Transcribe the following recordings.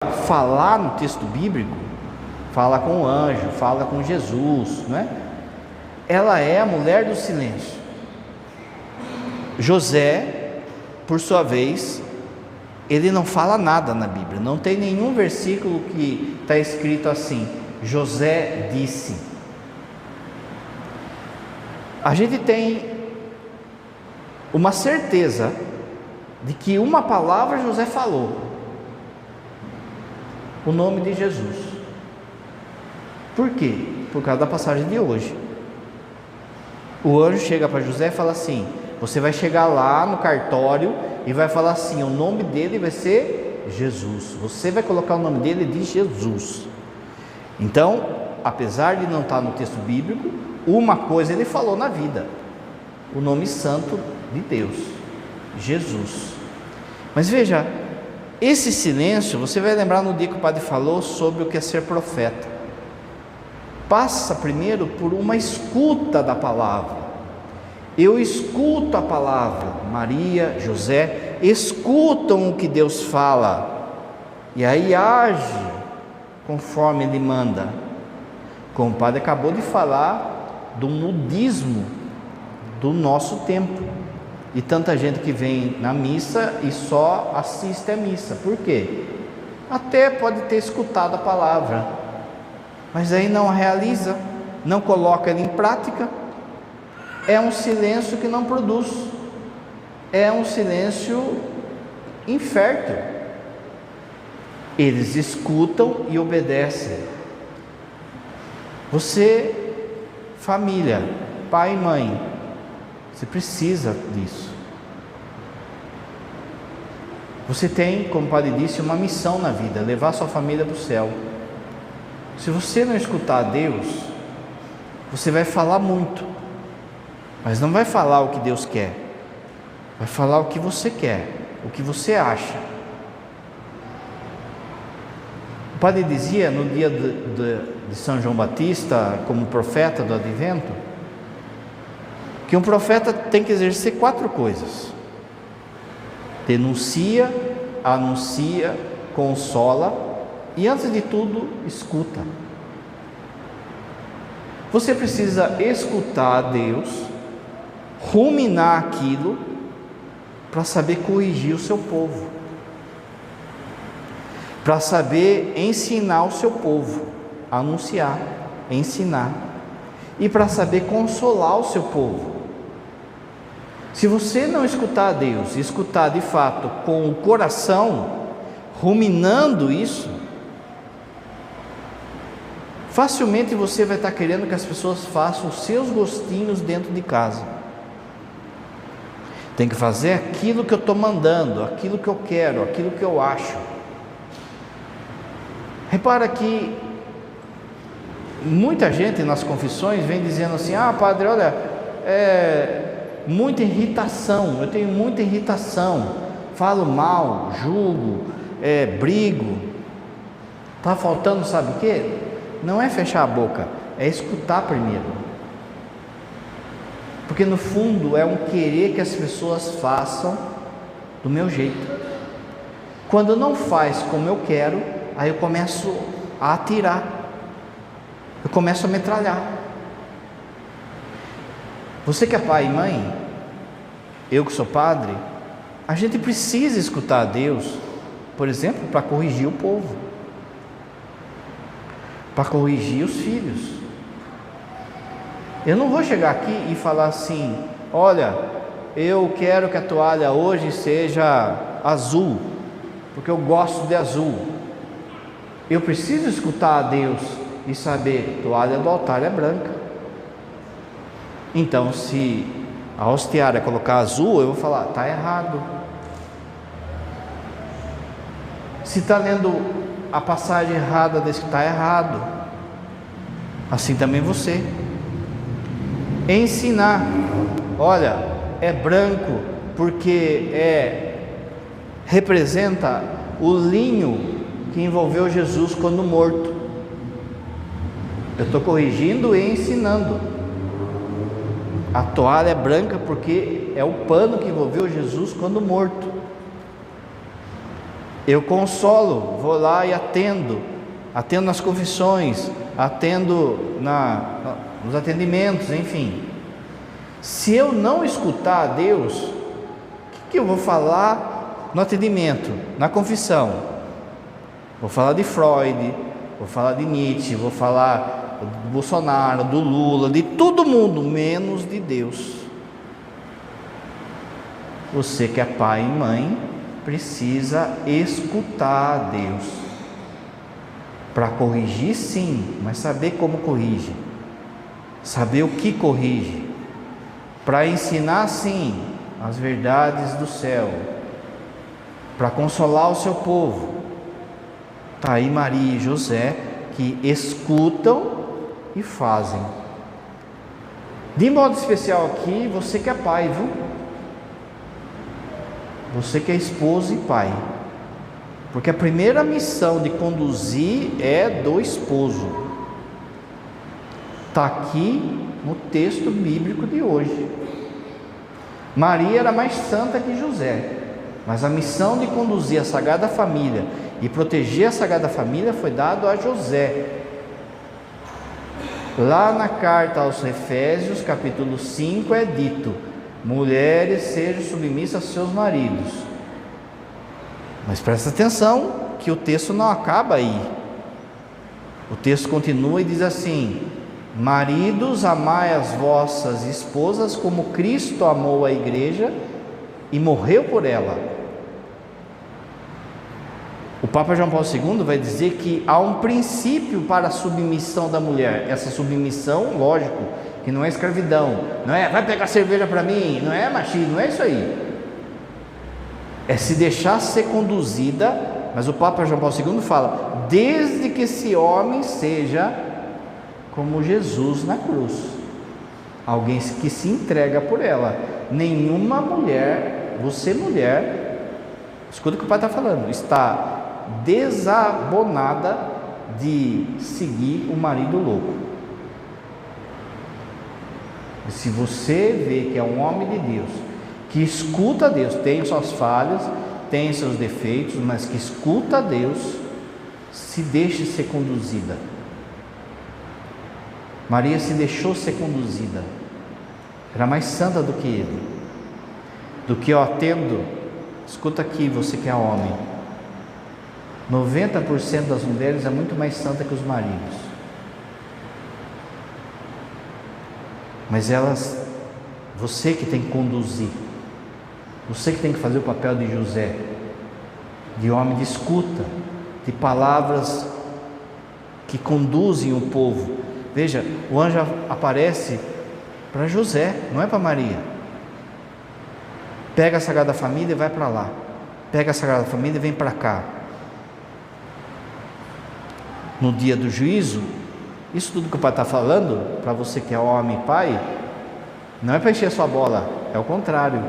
falar no texto bíblico, fala com o anjo, fala com Jesus, não é? Ela é a mulher do silêncio. José, por sua vez, ele não fala nada na Bíblia, não tem nenhum versículo que está escrito assim: José disse. A gente tem uma certeza de que uma palavra José falou, o nome de Jesus. Por quê? Por causa da passagem de hoje. O anjo chega para José e fala assim: você vai chegar lá no cartório e vai falar assim, o nome dele vai ser Jesus, você vai colocar o nome dele de Jesus. Então, apesar de não estar no texto bíblico, uma coisa ele falou na vida: o nome santo de Deus, Jesus. Mas veja, esse silêncio, você vai lembrar no dia que o padre falou sobre o que é ser profeta. Passa primeiro por uma escuta da palavra. Eu escuto a palavra, Maria, José, escutam o que Deus fala, e aí age conforme Ele manda. Como o padre acabou de falar do modismo do nosso tempo, e tanta gente que vem na missa e só assiste a missa. Por quê? Até pode ter escutado a palavra, mas aí não a realiza, não coloca ela em prática. É um silêncio que não produz, é um silêncio infértil. Eles escutam e obedecem. Você, família, pai e mãe, você precisa disso. Você tem, como o padre disse, uma missão na vida: levar sua família para o céu. Se você não escutar a Deus, você vai falar muito, mas não vai falar o que Deus quer, vai falar o que você quer, o que você acha. O padre dizia no dia de São João Batista, como profeta do Advento, que um profeta tem que exercer 4 coisas: denuncia, anuncia, consola e, antes de tudo, escuta. Você precisa escutar a Deus, ruminar aquilo, para saber corrigir o seu povo, para saber ensinar o seu povo, anunciar, ensinar, e para saber consolar o seu povo. Se você não escutar a Deus, escutar de fato com o coração, ruminando isso, facilmente você vai estar querendo que as pessoas façam os seus gostinhos dentro de casa. Tem que fazer aquilo que eu estou mandando, aquilo que eu quero, aquilo que eu acho. Repara que muita gente nas confissões vem dizendo assim: ah, padre, olha, muita irritação, eu tenho muita irritação, falo mal, julgo, brigo. Está faltando, sabe o quê? Não é fechar a boca, é escutar primeiro. Porque no fundo é um querer que as pessoas façam do meu jeito. Quando não faz como eu quero, aí eu começo a atirar, eu começo a metralhar. Você que é pai e mãe, eu que sou padre, a gente precisa escutar a Deus, por exemplo, para corrigir o povo, para corrigir os filhos. Eu não vou chegar aqui e falar assim: olha, eu quero que a toalha hoje seja azul, porque eu gosto de azul. Eu preciso escutar a Deus e saber: toalha do altar é branca. Então, se a hostiária colocar azul, eu vou falar: está errado. Se está lendo a passagem errada, diz que está errado. Assim também você. Ensinar: olha, é branco porque representa o linho que envolveu Jesus quando morto. Eu estou corrigindo e ensinando. A toalha é branca porque é o pano que envolveu Jesus quando morto. Eu consolo, vou lá e atendo nas confissões, atendo nos atendimentos, enfim. Se eu não escutar a Deus, o que eu vou falar no atendimento, na confissão? Vou falar de Freud, vou falar de Nietzsche, vou falar do Bolsonaro, do Lula, de todo mundo, menos de Deus. Você que é pai e mãe, precisa escutar a Deus. Para corrigir, sim, mas saber como corrige, saber o que corrige. Para ensinar, sim, as verdades do céu, para consolar o seu povo. Está aí Maria e José, que escutam e fazem. De modo especial aqui, você que é pai, viu? Você que é esposo e pai. Porque a primeira missão de conduzir é do esposo. Está aqui no texto bíblico de hoje. Maria era mais santa que José, mas a missão de conduzir a Sagrada Família e proteger a Sagrada Família foi dado a José. Lá na carta aos Efésios, capítulo 5, é dito: mulheres, sejam submissas aos seus maridos. Mas presta atenção que o texto não acaba aí. O texto continua e diz assim: maridos, amai as vossas esposas como Cristo amou a igreja e morreu por ela. O Papa João Paulo II vai dizer que há um princípio para a submissão da mulher. Essa submissão, lógico, que não é escravidão, não é vai pegar cerveja para mim, não é machismo, não é isso aí. É se deixar ser conduzida, mas o Papa João Paulo II fala, desde que esse homem seja como Jesus na cruz, alguém que se entrega por ela. Nenhuma mulher, você mulher, escuta o que o pai está falando, está desabonada de seguir o marido louco. E se você vê que é um homem de Deus, que escuta a Deus, tem suas falhas, tem seus defeitos, mas que escuta a Deus, se deixe ser conduzida. Maria se deixou ser conduzida, era mais santa do que ele, do que eu atendo. Escuta aqui, você que é homem, 90% das mulheres é muito mais santa que os maridos, mas elas, você que tem que conduzir, você que tem que fazer o papel de José, de homem de escuta, de palavras que conduzem o povo. Veja, o anjo aparece para José, não é para Maria. Pega a Sagrada Família e vai para lá. Pega a Sagrada Família e vem para cá. No dia do juízo, isso tudo que o pai está falando, para você que é homem e pai, não é para encher sua bola, é o contrário,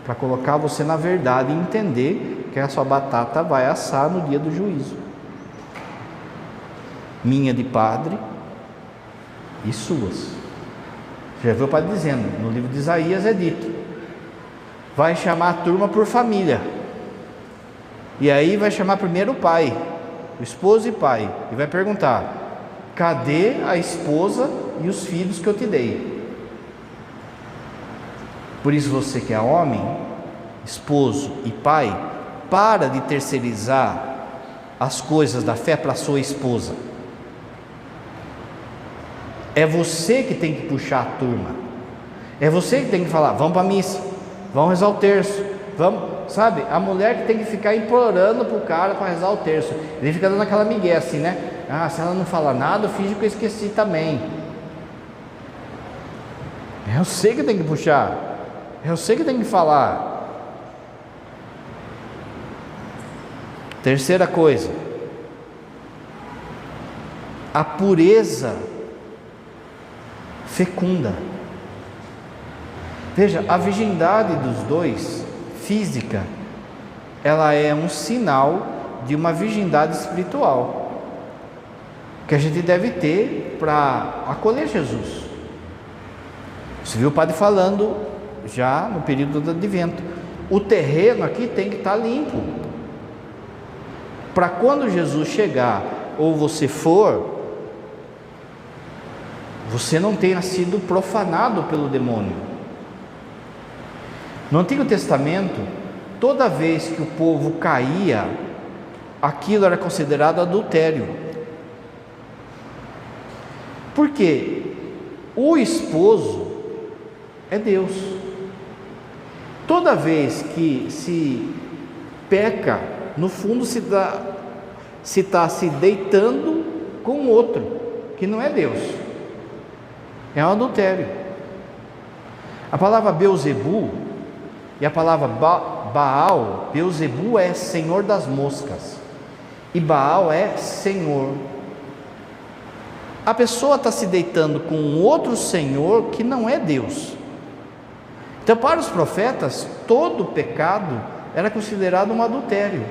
para colocar você na verdade e entender que a sua batata vai assar no dia do juízo. Minha de padre e suas. Você já viu o pai dizendo, no livro de Isaías é dito, vai chamar a turma por família, e aí vai chamar primeiro o pai, o esposo e pai, e vai perguntar, cadê a esposa e os filhos que eu te dei? Por isso você que é homem, esposo e pai, para de terceirizar as coisas da fé para a sua esposa. É você que tem que puxar a turma, é você que tem que falar, vamos para a missa, vamos rezar o terço, vamos, sabe, a mulher que tem que ficar implorando para o cara para rezar o terço, ele fica dando aquela migué assim, né, se ela não fala nada, eu finjo que eu esqueci também. É você que tem que puxar, é você que tem que falar. Terceira coisa, a pureza fecunda. Veja, a virgindade dos dois, física, ela é um sinal de uma virgindade espiritual que a gente deve ter para acolher Jesus. Você viu o padre falando já no período do advento, o terreno aqui tem que estar limpo, para quando Jesus chegar, ou você for, você não tenha sido profanado pelo demônio. No Antigo Testamento, toda vez que o povo caía, aquilo era considerado adultério. Por quê? O esposo é Deus. Toda vez que se peca, no fundo se está se deitando com outro, que não é Deus. É um adultério. A palavra Beuzebu e a palavra Baal, Beuzebu é senhor das moscas e Baal é senhor. A pessoa está se deitando com outro senhor que não é Deus. Então, para os profetas, todo pecado era considerado um adultério.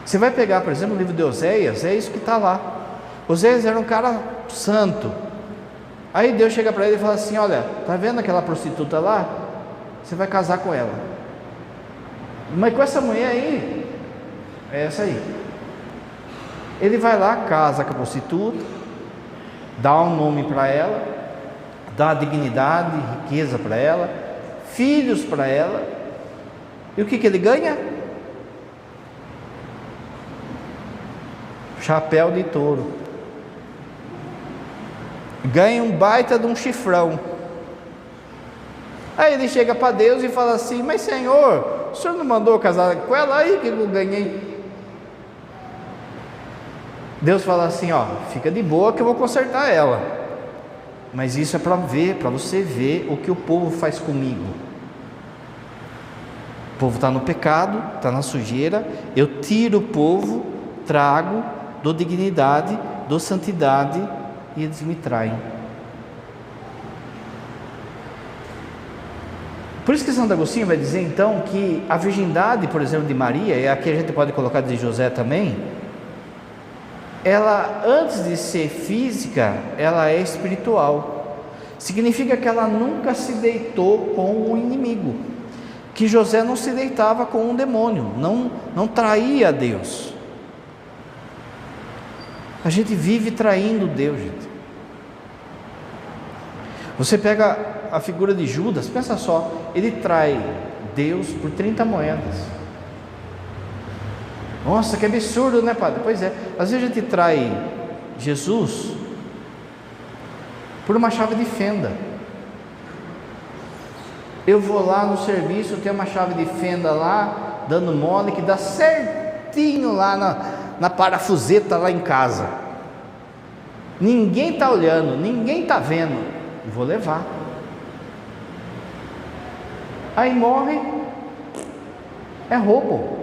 Você vai pegar, por exemplo, o livro de Oséias, é isso que está lá. Oséias era um cara santo. Aí Deus chega para ele e fala assim: olha, está vendo aquela prostituta lá? Você vai casar com ela. Mas com essa mulher aí, é essa aí. Ele vai lá, casa com a prostituta, dá um nome para ela, dá dignidade, riqueza para ela, filhos para ela. E o que ele ganha? Chapéu de touro. Ganha um baita de um chifrão. Aí ele chega para Deus e fala assim: mas Senhor, o Senhor não mandou casar com ela? Aí que eu ganhei. Deus fala assim: ó, fica de boa que eu vou consertar ela. Mas isso é para ver, para você ver o que o povo faz comigo. O povo está no pecado, está na sujeira. Eu tiro o povo, trago, dou dignidade, dou santidade, e eles me traem. Por isso que Santo Agostinho vai dizer então que a virgindade, por exemplo, de Maria, e aqui a gente pode colocar de José também, ela, antes de ser física, ela é espiritual. Significa que ela nunca se deitou com o inimigo, que José não se deitava com um demônio, não traía a Deus. A gente vive traindo Deus, gente. Você pega a figura de Judas, pensa só, ele trai Deus por 30 moedas. Nossa, que absurdo, né, padre? Pois é, às vezes a gente trai Jesus por uma chave de fenda. Eu vou lá no serviço, tem uma chave de fenda lá, dando mole, que dá certinho lá na parafuseta lá em casa. Ninguém está olhando, ninguém está vendo, e vou levar. Aí morre, é roubo.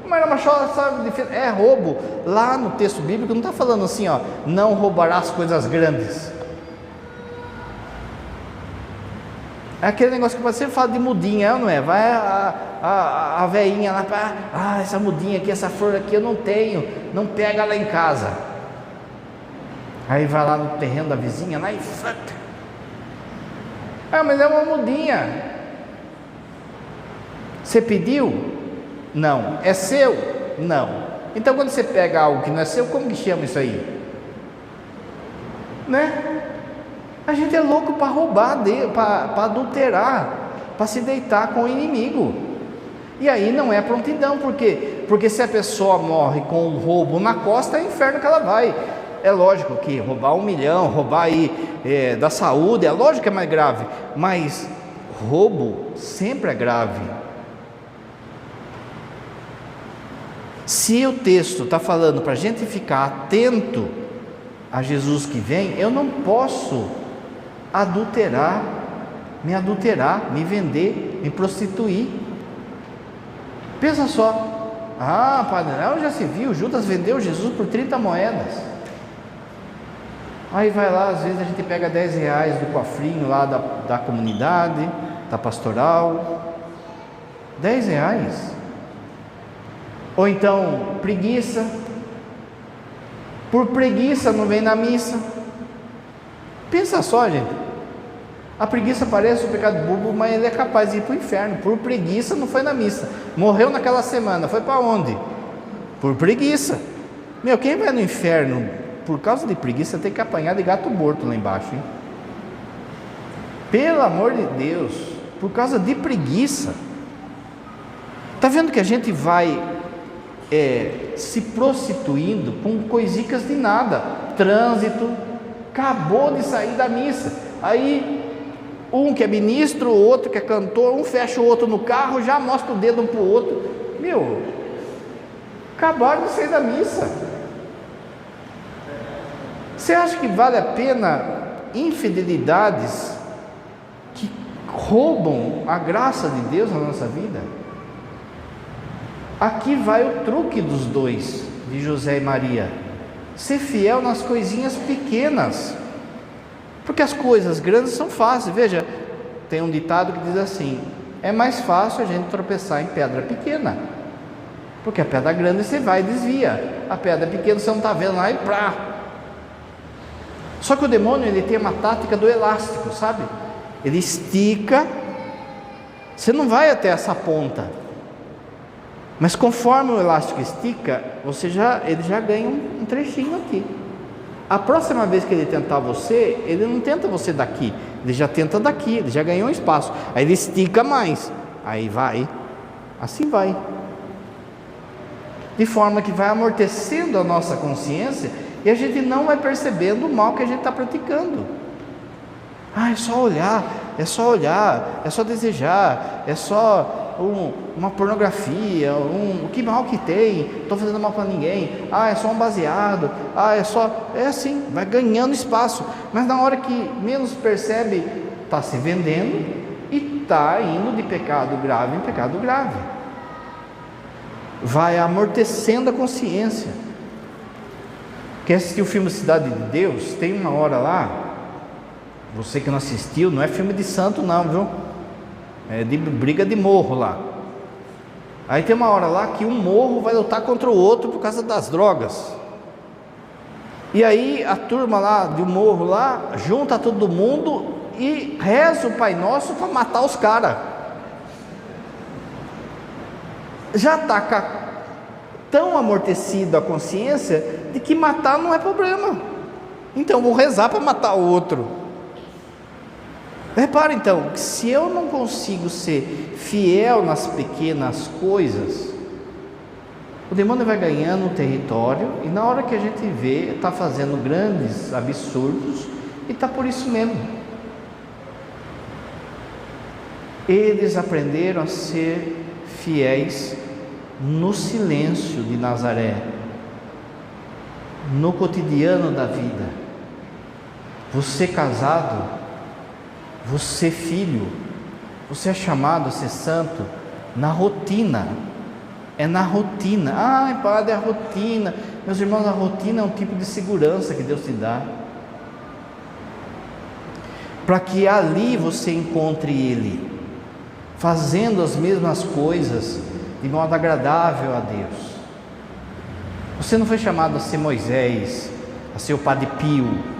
Mas uma chave de fenda, é roubo. Lá no texto bíblico não está falando assim, ó, não roubarás coisas grandes. É aquele negócio que você fala de mudinha, não é? Vai a veinha lá para, essa mudinha aqui, essa flor aqui eu não tenho, não pega lá em casa. Aí vai lá no terreno da vizinha lá e mas é uma mudinha. Você pediu? Não. É seu? Não. Então quando você pega algo que não é seu, como que chama isso aí? Né? A gente é louco para roubar, para adulterar, para se deitar com o inimigo. E aí não é prontidão, por quê? Porque se a pessoa morre com um roubo na costa, é inferno que ela vai. É lógico que roubar 1 milhão, roubar aí da saúde, é lógico que é mais grave, mas roubo sempre é grave. Se o texto está falando para a gente ficar atento a Jesus que vem, eu não posso adulterar, me vender, me prostituir. Pensa só, padre, já se viu, Judas vendeu Jesus por 30 moedas. Aí vai lá, às vezes a gente pega 10 reais do cofrinho lá da comunidade, da pastoral, 10 reais. Ou então, preguiça, por preguiça não vem na missa. Pensa só, gente, a preguiça parece um pecado bobo, mas ele é capaz de ir para o inferno. Por preguiça não foi na missa, morreu naquela semana, foi para onde? Por preguiça. Meu, quem vai no inferno por causa de preguiça tem que apanhar de gato morto lá embaixo, hein? Pelo amor de Deus, por causa de preguiça. Está vendo que a gente vai se prostituindo com coisicas de nada? Trânsito, acabou de sair da missa, aí um que é ministro, o outro que é cantor, um fecha o outro no carro, já mostra o dedo um para o outro. Meu, acabaram de sair da missa. Você acha que vale a pena infidelidades que roubam a graça de Deus na nossa vida? Aqui vai o truque dos dois, de José e Maria: ser fiel nas coisinhas pequenas, porque as coisas grandes são fáceis. Veja, tem um ditado que diz assim: é mais fácil a gente tropeçar em pedra pequena, porque a pedra grande você vai e desvia, a pedra pequena você não está vendo lá e plá. Só que o demônio, ele tem uma tática do elástico, sabe? Ele estica, você não vai até essa ponta, mas conforme o elástico estica, ele já ganha um trechinho aqui. A próxima vez que ele tentar você, ele não tenta você daqui, ele já tenta daqui, ele já ganhou um espaço, aí ele estica mais, aí vai, assim vai, de forma que vai amortecendo a nossa consciência, e a gente não vai percebendo o mal que a gente está praticando. É só olhar, é só desejar, é só uma pornografia, que mal que tem, estou fazendo mal para ninguém, é só um baseado, é assim, vai ganhando espaço, mas na hora que menos percebe, está se vendendo e está indo de pecado grave em pecado grave, vai amortecendo a consciência. Quer assistir o filme Cidade de Deus? Tem uma hora lá, você que não assistiu, não é filme de santo não, viu? É de briga de morro lá. Aí tem uma hora lá que um morro vai lutar contra o outro por causa das drogas. E aí a turma lá de um morro lá junta todo mundo e reza o Pai Nosso para matar os caras. Já está tão amortecido a consciência de que matar não é problema. Então vou rezar para matar o outro. Repara então, que se eu não consigo ser fiel nas pequenas coisas, o demônio vai ganhando território, e na hora que a gente vê, está fazendo grandes absurdos, e está por isso mesmo. Eles aprenderam a ser fiéis no silêncio de Nazaré, no cotidiano da vida. Você casado, você filho, você é chamado a ser santo na rotina. É na rotina. Padre, é a rotina. Meus irmãos, a rotina é um tipo de segurança que Deus te dá, para que ali você encontre Ele, fazendo as mesmas coisas de modo agradável a Deus. Você não foi chamado a ser Moisés, a ser o Padre Pio.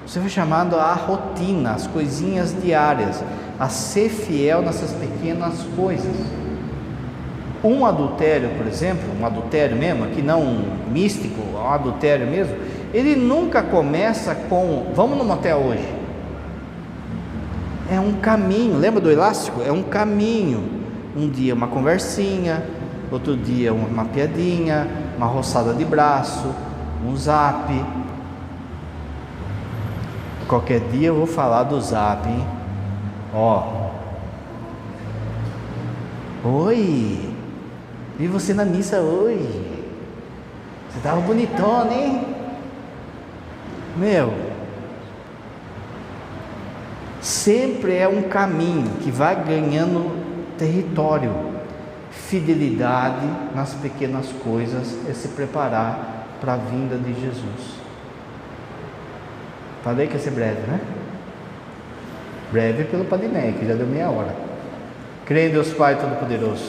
Você foi chamado à rotina, às coisinhas diárias, a ser fiel nessas pequenas coisas. Um adultério, por exemplo, um adultério mesmo, aqui não um místico, um adultério mesmo, ele nunca começa com vamos no motel hoje. É um caminho, lembra do elástico? É um caminho. Um dia uma conversinha, outro dia uma piadinha, uma roçada de braço, um zap. Qualquer dia eu vou falar do zap, hein? Oi, vi você na missa hoje, você estava bonitona, hein? Sempre é um caminho que vai ganhando território. Fidelidade nas pequenas coisas é se preparar para a vinda de Jesus. Falei que ia ser breve, né? Breve pelo Padre Ney, que já deu meia hora. Creio em Deus Pai Todo-Poderoso,